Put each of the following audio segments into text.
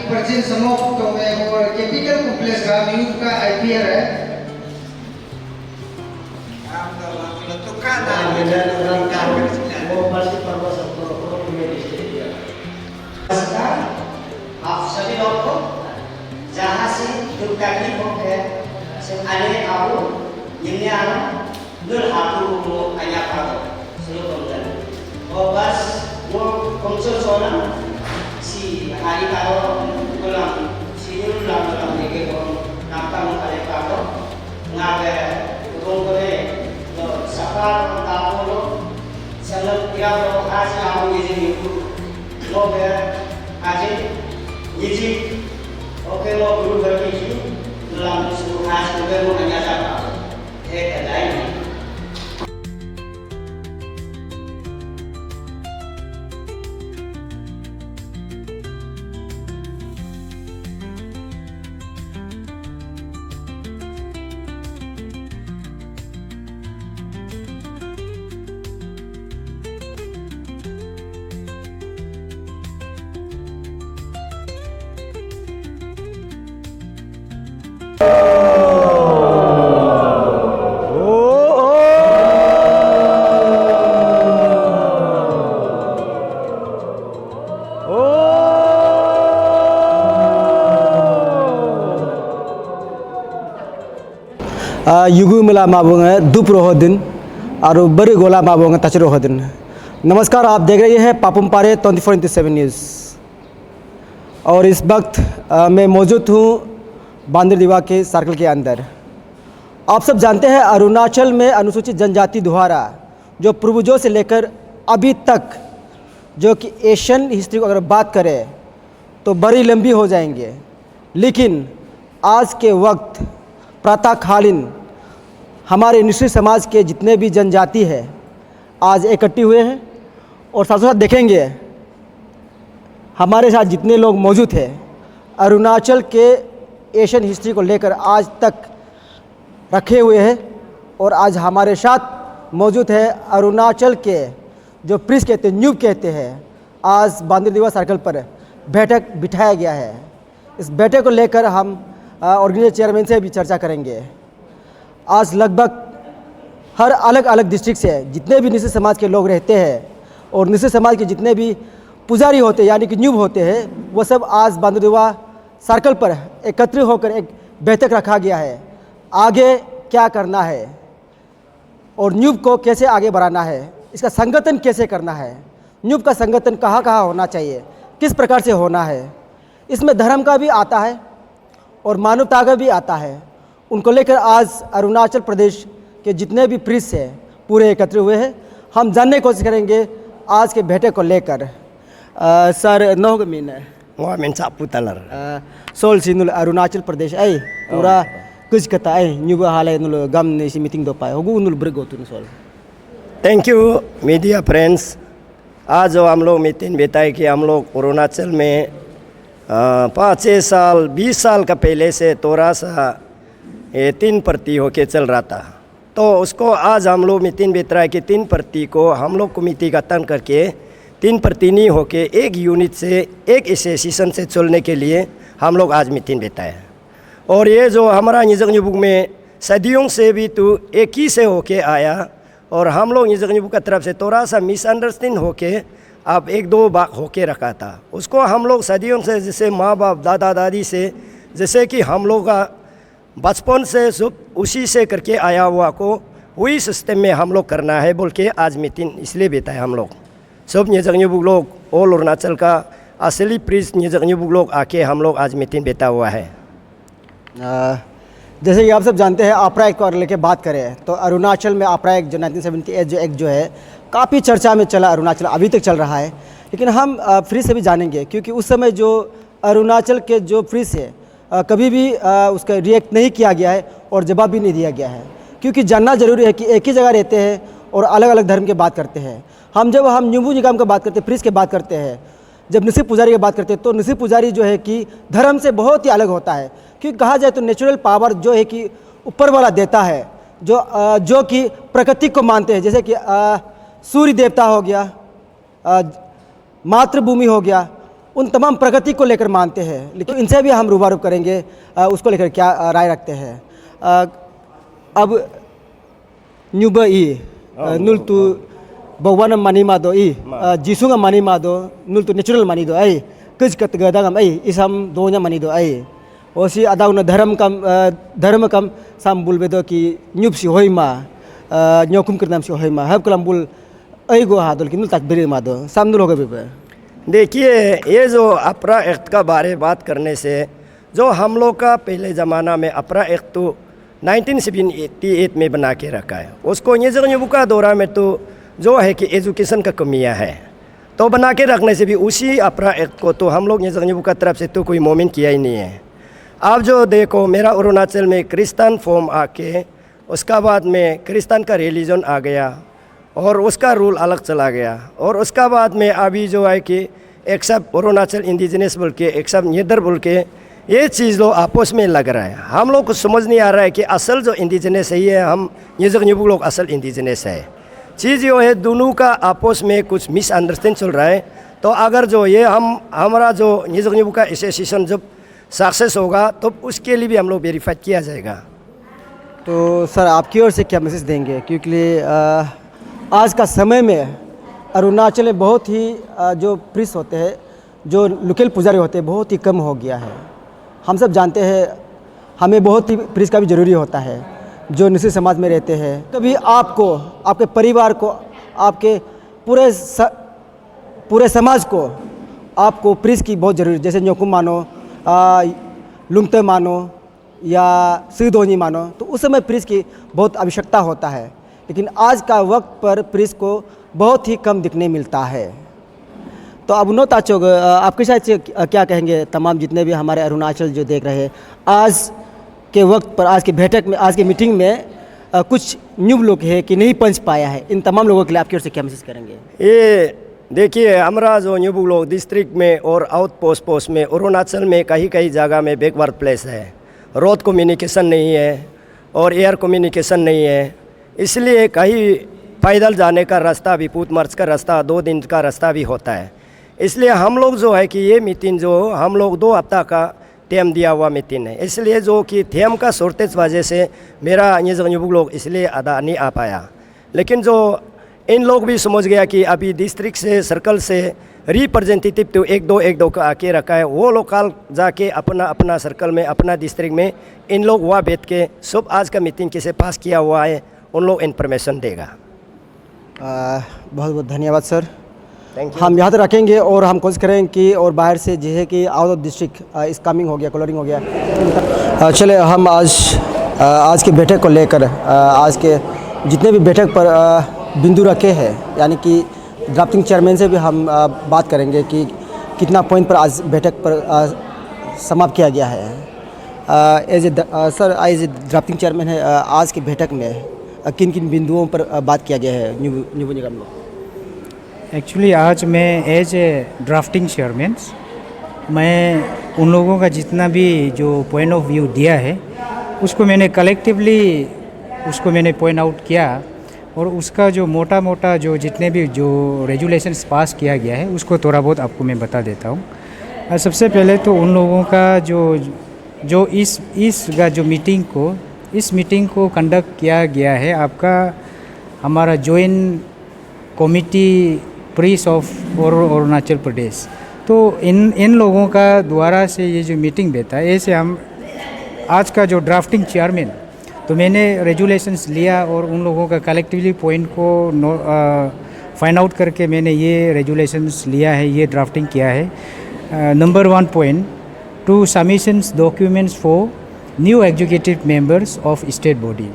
प्राचीन समोक्तो में और कैपिटल कॉम्प्लेक्स का न्यूज का आईपीआर है आप सभी लोग को जहाँ से दुर्गानी होकर से आने आओ ये आना दूर हाथों को आया पाओ सुनो कमजोर और बस वो कमजोर सोना सी hari kalau pulang siul lang lang dike ko nakam kale pato ngabe utong kore no sakar tapolo salap kirao आज आओ ये जो नो बे आज ये ओके नो गुरु करके जी dalam suruh आज juga mau hanya apa kedai युगु मिला माबोंगे दुप रोहदिन और बड़ी गोला माबोंगे तच रोहदिन। नमस्कार, आप देख रहे हैं पापुम पारे 24/7 न्यूज़ और इस वक्त मैं मौजूद हूँ बांदरदीवा के सर्कल के अंदर। आप सब जानते हैं अरुणाचल में अनुसूचित जनजाति द्वारा जो पूर्वजों से लेकर अभी तक जो कि एशियन हिस्ट्री को अगर बात करें तो बड़ी लंबी हो जाएंगे, लेकिन आज के वक्त प्रातःकालीन हमारे निश्चित समाज के जितने भी जनजाति है आज इकट्ठे हुए हैं और साथ साथ देखेंगे हमारे साथ जितने लोग मौजूद हैं अरुणाचल के एशियन हिस्ट्री को लेकर आज तक रखे हुए हैं। और आज हमारे साथ मौजूद है अरुणाचल के जो प्रिस कहते हैं, न्यूब कहते हैं। आज बांदरदीवा सर्कल पर बैठक बिठाया गया है। इस बैठक को लेकर हम ऑर्गेनाइजर चेयरमैन से भी चर्चा करेंगे। आज लगभग हर अलग अलग डिस्ट्रिक्ट से जितने भी निश्चित समाज के लोग रहते हैं और निश्चित समाज के जितने भी पुजारी होते हैं यानी कि न्यूब होते हैं वो सब आज बांदरदीवा सर्कल पर एकत्रित होकर एक बैठक रखा गया है। आगे क्या करना है और न्यूब को कैसे आगे बढ़ाना है, इसका संगठन कैसे करना है, न्यूब का संगठन कहाँ कहाँ होना चाहिए, किस प्रकार से होना है। इसमें धर्म का भी आता है और मानवता का भी आता है। उनको लेकर आज अरुणाचल प्रदेश के जितने भी प्रीस हैं पूरे एकत्र हुए हैं। हम जानने की कोशिश करेंगे आज के बैठक को लेकर। सर नोगमीन Wah menca putalar. सोल सिनुल अरुणाचल प्रदेश ऐ पूरा कुछ कता ऐ न्यूब हाले नुल गम ने सी मीटिंग दो पाए होगु नुल ब्रगो तुन सोल। Thank you media friends. आज जो हम लोग मीटिंग बिताए कि हम लोग अरुणाचल में 5-6 साल 20 साल का पहले से थोड़ा सा 3 प्रति होके चल रहा था, तो उसको आज हम लोग मीटिंग बिता है कि 3 प्रति को हम लोग कमेटी का तन करके 3 प्रति नहीं होके एक यूनिट से एक एसोसिएशन से चलने के लिए हम लोग आज मीटिंग बिताए। और ये जो हमारा निजगनीबुक में सदियों से भी तो एक ही से होके आया और हम लोग निजगनीबुक की तरफ से थोड़ा सा मिसअंडरस्टैंडिंग होके अब 1-2 बार होके रखा था। उसको हम लोग सदियों से जैसे माँ बाप दादा दादी से जैसे कि हम लोग का बचपन से सब उसी से करके आया हुआ को वही सिस्टम में हम लोग करना है बोल के आज मीटिंग इसलिए बिताए। हम लोग सब निजगनीबुक लोग ऑल अरुणाचल का असली प्रीस निजगनीबुक लोग आके हम लोग आज मीटिंग बिता हुआ है। जैसे कि आप सब जानते हैं आपरा एक्ट को लेकर बात करें तो अरुणाचल में आपरा एक्ट जो 1978 जो एक्ट जो है काफ़ी चर्चा में चला, अरुणाचल अभी तक चल रहा है। लेकिन हम फ्री से भी जानेंगे क्योंकि उस समय जो अरुणाचल के जो फ्री से कभी भी उसका रिएक्ट नहीं किया गया है और जवाब भी नहीं दिया गया है, क्योंकि जानना ज़रूरी है कि एक ही जगह रहते हैं और अलग अलग धर्म की बात करते हैं। जब हम न्यूबू निगम की बात करते हैं, प्रीस की बात करते हैं, जब निसिप पुजारी की बात करते हैं तो निसिप पुजारी जो है कि धर्म से बहुत ही अलग होता है। क्योंकि कहा जाए तो नेचुरल पावर जो है कि ऊपर वाला देता है, जो कि प्रकृति को मानते हैं, जैसे कि सूर्य देवता हो गया, मातृभूमि हो गया, उन तमाम प्रगति को लेकर मानते हैं, लेकिन इनसे भी हम रूबरू करेंगे उसको लेकर क्या राय रखते हैं। अब न्यूबा नुल तु बवाना मनी मादो जीसुंगा मनी मादो नुल तु नेचुरल मनी दो कुछ कत गदागम इसम दो냐 मनी दो ओसी अदाउन धर्म कम साम बुल बेदो कि न्यूब सी होइमा न्योकुम करनाम सी होइमा हब कलम बुल गो हादुल कि नुल तक बेरे मादो साम नुल होगे बेबे। देखिए, ये जो अपरा एक्ट का बारे बात करने से, जो हम लोग का पहले ज़माना में अपरा एक्ट तो 1978 में बना के रखा है, उसको ये जगह का दौरा में तो जो है कि एजुकेशन का कमियां है, तो बना के रखने से भी उसी अपरा एक्ट को तो हम लोग ये जगह का तरफ से तो कोई मोमेंट किया ही नहीं है। आप जो देखो, मेरा अरुणाचल में क्रिस्तान फॉर्म आके उसका बाद में क्रिस्तान का रिलीजन आ गया और उसका रूल अलग चला गया, और उसका बाद में अभी जो है कि एक सब अरुणाचल इंडिजिनस बोल के एक सब निदर बोल के ये चीज़ लोग आपस में लग रहा है। हम लोग को समझ नहीं आ रहा है कि असल जो इंडिजिनस है ये हम ये लोग असल इंडिजिनस है। चीज़ ये है दोनों का आपस में कुछ मिसअंडरस्टैंड चल रहा है। तो अगर जो ये हमारा जो निजगनिबू का एसोसिएशन जब सक्सेस होगा तो उसके लिए भी हम लोग वेरीफाई किया जाएगा। तो सर आपकी ओर से क्या मैसेज देंगे, क्योंकि आज का समय में अरुणाचल में बहुत ही जो प्रीस्ट होते हैं, जो लोकल पुजारी होते हैं, बहुत ही कम हो गया है। हम सब जानते हैं हमें बहुत ही प्रीस्ट का भी ज़रूरी होता है जो निश्चित समाज में रहते हैं। कभी आपको, आपके परिवार को, आपके पूरे समाज को आपको प्रीस्ट की बहुत ज़रूरी, जैसे न्योकुम मानो, लुंगते मानो या सिदोनी मानो, तो उस समय प्रीस्ट की बहुत आवश्यकता होता है। लेकिन आज का वक्त पर प्रीस्ट को बहुत ही कम दिखने मिलता है। तो अब नो ताचोग आपके साथ से क्या कहेंगे तमाम जितने भी हमारे अरुणाचल जो देख रहे हैं, आज के वक्त पर, आज की बैठक में, आज की मीटिंग में कुछ न्यू लोग हैं कि नहीं पहुंच पाया है, इन तमाम लोगों के लिए आपकी ओर से क्या मैसेज करेंगे? ये देखिए, हमारा जो न्यू लोग डिस्ट्रिक्ट में और आउट पोस्ट में अरुणाचल में कहीं जगह में बैकवर्ड प्लेस है, रोड कम्युनिकेशन नहीं है और एयर कम्युनिकेशन नहीं है, इसलिए कहीं पैदल जाने का रास्ता भी, पूत मार्च का रास्ता, 2 दिन का रास्ता भी होता है। इसलिए हम लोग जो है कि ये मीटिंग जो हम लोग 2 हफ्ता का टाइम दिया हुआ मीटिंग है, इसलिए जो कि थेम का शॉर्टेज वजह से मेरा ये जगह लोग इसलिए आधा नहीं आ पाया। लेकिन जो इन लोग भी समझ गया कि अभी डिस्ट्रिक्ट से, सर्कल से रिप्रेजेंटेटिव तो एक दो का आके रखा है, वो लोग कल जाके अपना सर्कल में, अपना डिस्ट्रिक्ट में इन लोग वहाँ बैठ के सब आज का मीटिंग कैसे पास किया हुआ है उन लोग इन्फॉर्मेशन देगा। बहुत बहुत धन्यवाद सर, थैंक यू। हम यहाँ तक रखेंगे और हम कोशिश करेंगे कि और बाहर से जैसे कि आउट ऑफ डिस्ट्रिक्ट इस कमिंग हो गया, कलरिंग हो गया। चले हम आज की बैठक को लेकर, आज के जितने भी बैठक पर बिंदु रखे हैं, यानी कि ड्राफ्टिंग चेयरमैन से भी हम बात करेंगे कि कितना पॉइंट पर आज बैठक पर समाप्त किया गया है। एज ए ड्राफ्टिंग चेयरमैन है, आज की बैठक में किन किन बिंदुओं पर बात किया गया है न्यू निगम में? एक्चुअली आज मैं एज ए ड्राफ्टिंग चेयरमैन, मैं उन लोगों का जितना भी जो पॉइंट ऑफ व्यू दिया है उसको मैंने कलेक्टिवली उसको मैंने पॉइंट आउट किया, और उसका जो मोटा जो जितने भी जो रेजुलेशंस पास किया गया है उसको थोड़ा बहुत आपको मैं बता देता हूँ। सबसे पहले तो उन लोगों का जो इस जो मीटिंग को कंडक्ट किया गया है, आपका हमारा joint committee priest of Arunachal Pradesh, तो इन लोगों का द्वारा से ये जो मीटिंग बैठा है, ऐसे हम आज का जो ड्राफ्टिंग चेयरमैन, तो मैंने रेजुलेशंस लिया और उन लोगों का कलेक्टिवली पॉइंट को फाइंड आउट करके मैंने ये रेजुलेशंस लिया है, ये ड्राफ्टिंग किया है। Number 1 point, two submissions documents for new executive members of state body.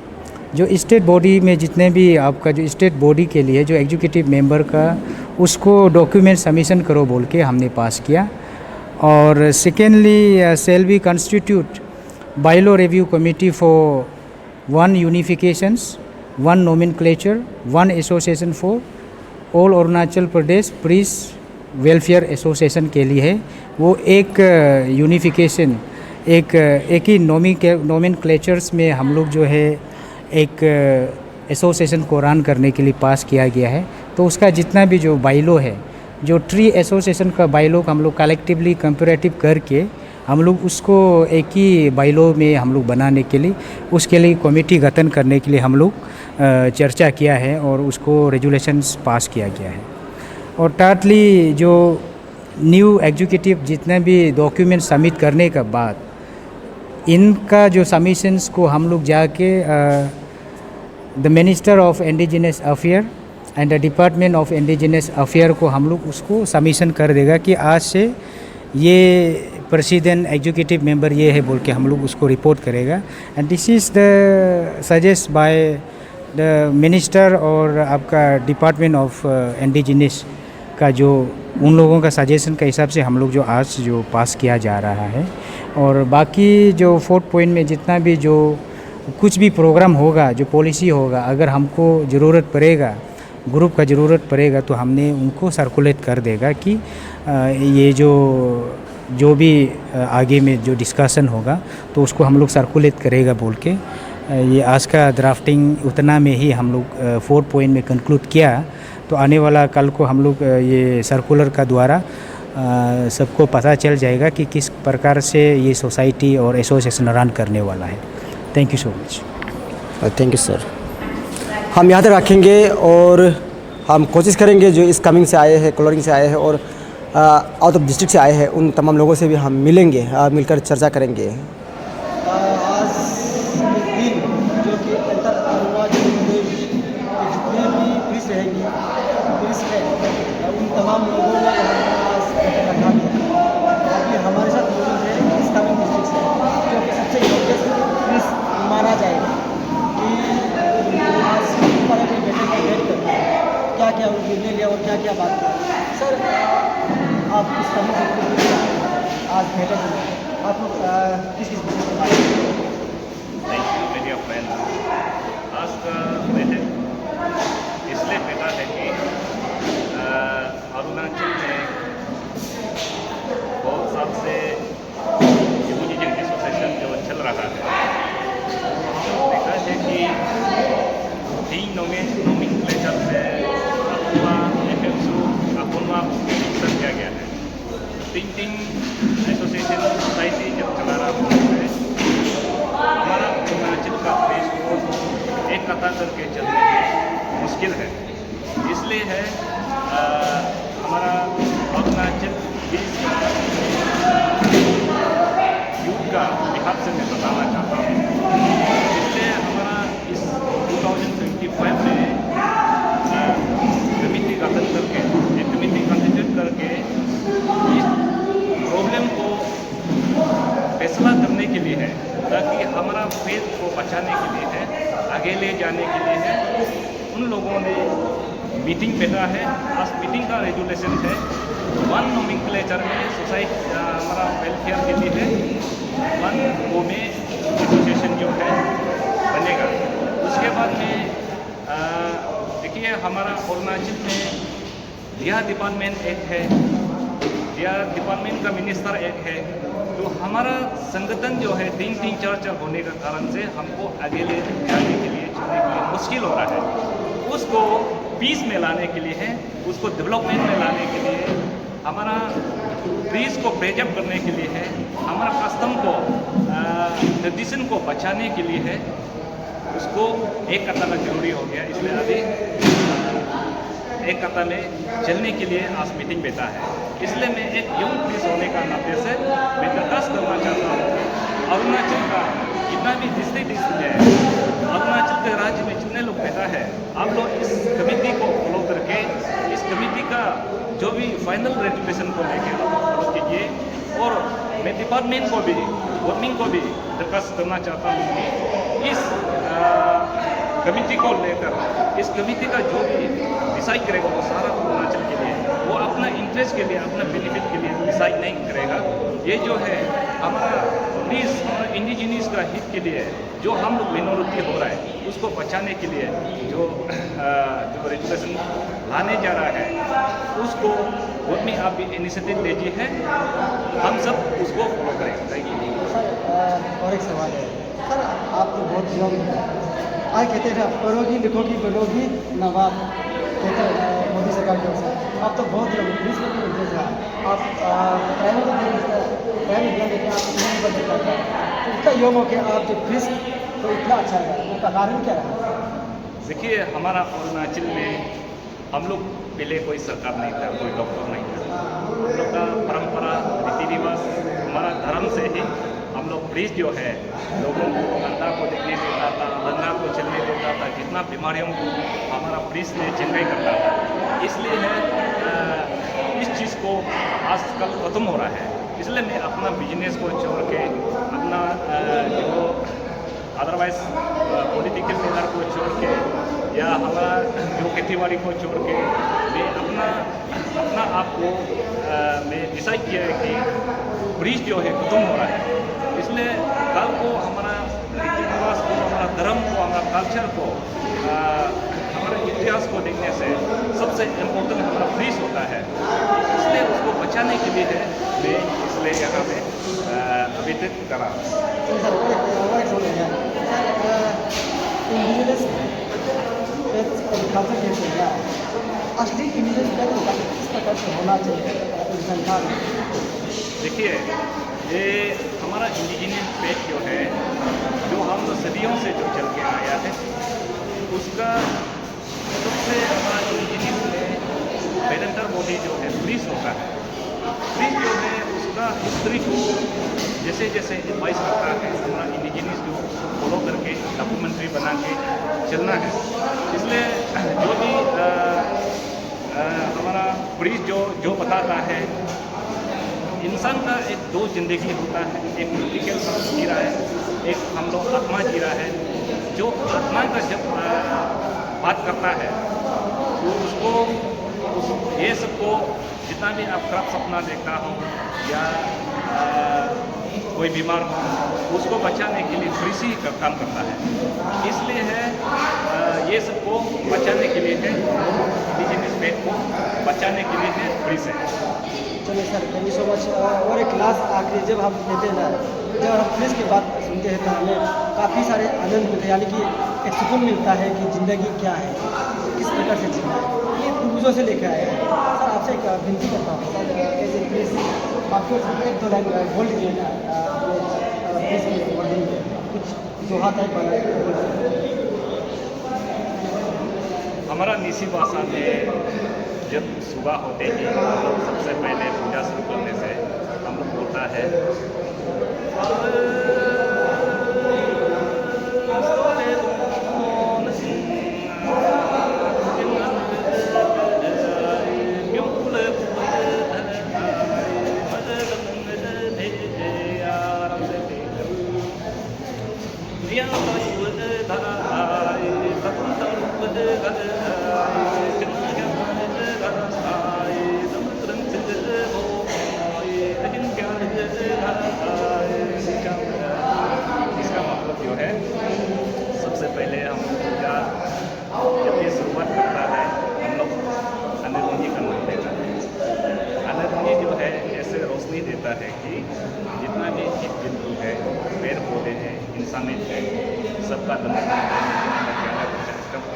जो स्टेट बॉडी में जितने भी आपका जो स्टेट बॉडी के लिए जो एग्जीक्यूटिव मेंबर का, उसको डॉक्यूमेंट सबमिशन करो बोल के हमने पास किया। और secondly, shall be constitute bylaw review committee for 1 unifications, 1 nomenclature, 1 association for all Arunachal Pradesh priest welfare association के लिए है। वो एक यूनिफिकेशन, एक ही नोमेनक्लेचर्स में हम लोग जो है एक एसोसिएशन को रन करने के लिए पास किया गया है। तो उसका जितना भी जो बायलॉ है जो ट्री एसोसिएशन का बाइलॉ हम लोग कलेक्टिवली कंपैरेटिव करके हम लोग उसको एक ही बाइलॉ में हम लोग बनाने के लिए उसके लिए कमेटी गठन करने के लिए हम लोग चर्चा किया है और उसको रेजुलेशंस पास किया गया है। और टाटली जो न्यू एग्जीक्यूटिव जितने भी डॉक्यूमेंट सबमिट करने के बाद इनका जो सबमिशंस को हम लोग जाके the minister of indigenous affair and the department of indigenous affair को हम लोग उसको सबमिशन कर देगा कि आज से ये प्रेसिडेंट एग्जीक्यूटिव मेंबर ये है बोल के हम लोग उसको रिपोर्ट करेगा। And this is the suggest by the minister और आपका डिपार्टमेंट ऑफ इंडिजिनस का जो उन लोगों का सजेशन के हिसाब से हम लोग जो आज जो पास किया जा रहा है। और बाकी जो 4th पॉइंट में जितना भी जो कुछ भी प्रोग्राम होगा जो पॉलिसी होगा अगर हमको ज़रूरत पड़ेगा ग्रुप का ज़रूरत पड़ेगा तो हमने उनको सर्कुलेट कर देगा कि ये जो भी आगे में जो डिस्कशन होगा तो उसको हम लोग सर्कुलेट करेगा बोल के ये आज का ड्राफ्टिंग उतना में ही हम लोग 4th पॉइंट में कंक्लूड किया। तो आने वाला कल को हम लोग ये सर्कुलर का द्वारा सबको पता चल जाएगा कि किस प्रकार से ये सोसाइटी और एसोसिएशन रन करने वाला है। Thank you so much. Thank you sir. हम यहाँ तक रखेंगे और हम कोशिश करेंगे जो इस कमिंग से आए हैं कलोरिंग से आए हैं और आउट ऑफ डिस्ट्रिक्ट से आए हैं उन तमाम लोगों से भी हम मिलेंगे मिलकर चर्चा करेंगे। आज दिन जो कि अंतर अरुणाचल प्रदेश जितने भी पुलिस रहेंगी पुलिस है उन तमाम लोगों ने रखा अभी हमारे साथ मौजूद है इस कमिंग डिस्ट्रिक्ट से जो कि सबसे योग्य पुलिस माना जाएगा कि आज पर अपने बेटे को भेज कर क्या क्या निर्णय लिया और क्या क्या बात किया। सर आप इस कमिंग आज भेटे आप लोग किस किस मीडिया फ्रेंड आज का बैठक इसलिए बैठा है कि अरुणाचल में बहुत साल से यूनियन एसोसिएशन जो चल रहा है देखा है कि 3 नोमेनक्लेचर से अपुनवा एफएमसू अपुनवा मिक्सर किया गया है। 3 एसोसिएशन सोसाइटी जब चला रहा है हमारा अरुणाचल का देश को एक कतार करके चलने में मुश्किल है। इसलिए है हमारा अरुणाचल देश का युग का लिहाज से मैं बताना चाहता हूँ। इसलिए हमारा इस 2025 में कमेटी गठन करके एक कमेटी कॉन्स्टिट्यूट करके इस प्रॉब्लम को फैसला करने के लिए है ताकि हमारा फेथ को बचाने के लिए है आगे ले जाने के लिए है। उन लोगों ने मीटिंग बैठा है। आज मीटिंग का रेजुलेशन है 1 नोमेनक्लेचर में सोसाइटी हमारा वेलफेयर के लिए है 1 वो में एसोसिएशन जो है बनेगा। उसके बाद में देखिए हमारा अरुणाचल में यह डिपार्टमेंट एक है यह डिपार्टमेंट का मिनिस्टर एक है। तो हमारा संगठन जो है 3-4 होने के कारण से हमको आगे ले जाने के लिए चलने के लिए मुश्किल हो रहा है। उसको पीस में लाने के लिए है उसको डेवलपमेंट में लाने के लिए हमारा ट्रीज को प्रेजर्व करने के लिए है हमारा कस्टम को ट्रेडिशन को बचाने के लिए है उसको एक कतार जरूरी हो गया। इसलिए अभी एक कतार में चलने के लिए आज मीटिंग बैठा है। इसलिए मैं एक यंग पुलिस होने का नाते से मैं दरखास्त करना चाहता हूँ अरुणाचल का जितना भी डिस्ट्रिक्ट है अरुणाचल के राज्य में जितने लोग बैठा है आप लोग इस कमेटी को फॉलो करके इस कमेटी का जो भी फाइनल रेजुलेशन को लेके आप फॉलो कीजिए। और मैं डिपार्टमेंट को भी गवर्नमेंट को भी दरखास्त करना चाहता हूँ कि इस कमेटी को लेकर इस कमेटी का जो भी डिसाइड करेगा वो सारा अरुणाचल के लिए वो अपना इंटरेस्ट के लिए अपना बेनिफिट के लिए डिसाइड नहीं करेगा। ये जो है हमारा प्लीज़ हमारा इंडिजिनियस का हित के लिए जो हम लोग मिनोरिटी हो रहा है उसको बचाने के लिए जो रेजुलेशन लाने जा रहा है उसको गवर्नमेंट आप भी इनिशिएटिव लीजिए है हम सब उसको फॉलो करेंगे। Thank you. सर और एक सवाल है सर आप तो बहुत यंग हैं आज कहते हैं पढ़ोगी लिखोगी बनोगी नवाब कहते हैं मोदी सरकार की ओर से, अब तो बहुत ब्रिज पर भी देख रहा है आप प्राइवेट ध्यान देखें आप नहीं बन सकता था, तो इतना योग हो कि आप जो ब्रिज तो इतना अच्छा है, उसका कारण क्या रहा? देखिए, हमारा अरुणाचल में हम लोग पहले कोई सरकार नहीं था, कोई डॉक्टर नहीं था। हम लोग का परंपरा, रीति रिवाज, हमारा धर्म से ही हम लोग ब्रिज जो है लोगों को, अंधा को देखने देता था, अंधा को चलने देता था, जितना बीमारियों को हमारा ब्रिज ने चंगाई करता था। इसलिए है इस चीज़ को आजकल ख़त्म हो रहा है। इसलिए मैं अपना बिजनेस को छोड़ के, अपना जो अदरवाइज पॉलिटिकल लीडर को छोड़ के, या हमारा जो खेती बाड़ी को छोड़ के, मैं अपना आप को मैं डिसाइड किया है कि ब्रिज जो है खत्म हो रहा है। इसलिए कल को हमारा रीति रिवाज को, हमारा धर्म को, हमारा कल्चर को, हमारे इतिहास को देखने से सबसे इम्पोर्टेंट हमारा ब्रिज होता है। इसलिए उसको बचाने के लिए है मैं इसलिए यहाँ पे अभी तक करा। सर और एक सवाल है इंडिजिनस कल्चर कैसे है, असली इंडिजिनस कल्चर किस प्रकार से होना चाहिए संसार में? देखिए, ये हमारा इंडिजिनियस पेट जो है, जो हम सदियों से जो चल के आया है, उसका सबसे हमारा इंडिजिनियस में पेरेंटल बॉडी जो है ब्रिज होता है। ब्रिज जो है उसका हिस्ट्री को जैसे जैसे एडवाइस करता है, हमारा इंडिजिनियस जो फॉलो करके डॉक्यूमेंट्री बना के चलना है। इसलिए जो भी हमारा ब्रिज जो बताता है, इंसान का एक दो जिंदगी होता है, एक फिजिकल जी रहा है, एक हम लोग आत्मा जी रहा है। जो आत्मा का जब बात करता है तो उसको ये सबको जितना भी आप खराब सपना देखता हो या कोई बीमार हो, उसको बचाने के लिए ब्रिज ही का काम करता है। इसलिए है ये सबको बचाने के लिए है, इंडिजिनस पेट को बचाने के लिए है ब्रिज है। चलिए sir, thank you so much. और एक क्लास आखिरी जब हम लेते हैं ना, जब हम प्रेस की बात सुनते हैं तो हमें काफ़ी सारे आनंद मिलते हैं, यानी कि एक सुकून मिलता है कि ज़िंदगी क्या है, किस प्रकार से जीना है, ये पूर्वजों से लेकर आए हैं। सर आपसे एक विनती करता हूँ सर, एज ए प्रेस आपको एक दो लाइन बोल दीजिएगा प्रेस के वर्डिंग में कुछ दोहा टाइप वाला। हमारा निसी भाषा में जब सुबह होते ही हम लोग सबसे पहले पूजा शुरू करने से हम लोग बोलता है इसका मतलब जो है, सबसे पहले हम पूजा जब ये शुरुआत करता है, हम लोग अन्नपूर्णी का नाम लेता है। अन्नपूर्णी जो है ऐसे रोशनी देता है कि जितना भी जीव जंतु है, पेड़ पौधे हैं, इंसान है, सबका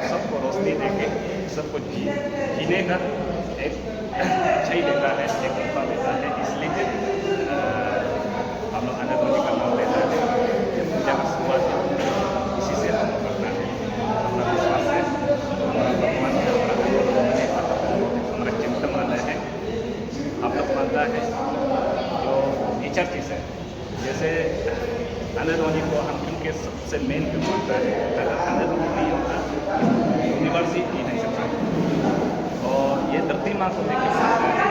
सबको रोशनी देके सबको जीने का एक अच्छा ही देता है, एक मौका देता है। इसलिए हम लोग अन्नपूर्णी का नाम लेता है। जब पूजा का शुरुआत इसी से हम लोग करना है। हमारा विश्वास है, हमारा भगवान है, हमारा चिंतन मानना है, हम लोग मानता है जो नेचर चीज़ है। जैसे अन्नपूर्णी को हम क्योंकि सबसे मेन क्यों मानता है, अगर अन्नपूर्णी नहीं होता यूनिवर्स ही नहीं सकता। और ये धरती माँ को लेकर मानता है,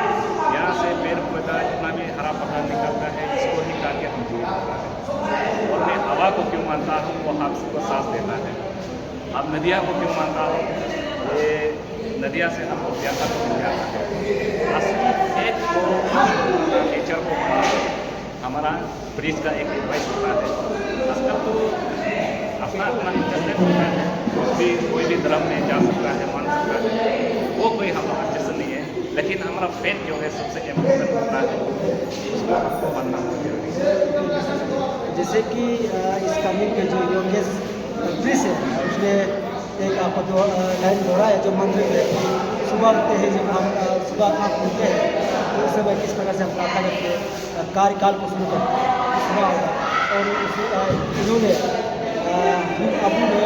यहाँ से पेड़ पौधा जितना भी हरा भरा निकलता है, इसको निकाल के हम जीवित होता है। और मैं हवा को क्यों मानता हूँ, वो हमको सांस देता है। अब नदियाँ को क्यों मानता हूँ, ये नदियाँ से हमको प्यासा को मिल जाता है। असली एक को नेचर को हमारा ब्रिज का एक एडवाइस होता है। आजकल तो अपना अपना इंटरनेट होता है, कोई भी धर्म में जा सकता है, मान सकता है, वो कोई हम लोग अच्छे से नहीं है। लेकिन हमारा फेथ जो है सबसे इम्पोर्टेंट होता है, उसको हमको मानना बहुत जरूरी है। जैसे कि इस कमिंग के जो योगेश ब्रिज है, उसमें एक आपको जो लाइन दोहराया जो मंत्र है, सुबह उठते ही जब हम सुबह आँख खुलते हैं तो उस समय किस प्रकार से हम प्रार्थना करके कार्यकाल को शुरू करते हैं सुबह होगा। और इन्होंने अबू ने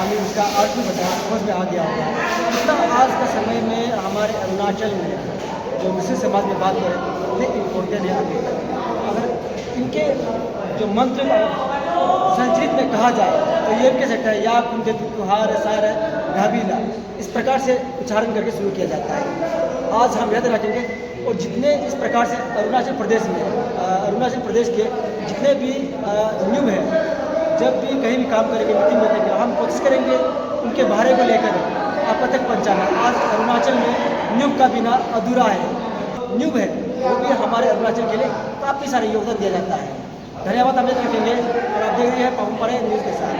हमें उसका अर्थ भी बताया, समझ में आ गया होगा। इतना आज के समय में हमारे अरुणाचल में जो मुस्लिम समाज में बात करें इतने इम्पोर्टेंट है अभी तक। अगर इनके जो मंत्र संस्कृत में कहा जाए तो ये भी कह सकता है या कुंदे तुहार सार घाबीला, इस प्रकार से उच्चारण करके शुरू किया जाता है। आज हम याद रखेंगे और जितने इस प्रकार से अरुणाचल प्रदेश के जितने भी न्यू हैं, जब भी कहीं भी काम करेंगे, मीटिंग में देंगे, हम कोशिश करेंगे उनके बारे को लेकर आप तक पहुँचाना। आज अरुणाचल में न्यू का बिना अधूरा है। न्यू है वो भी हमारे अरुणाचल के लिए काफ़ी सारे योगदान दिया जाता है। धन्यवाद हम रखेंगे और आप देख रहे हैं पापुम परे न्यूज़ के साथ।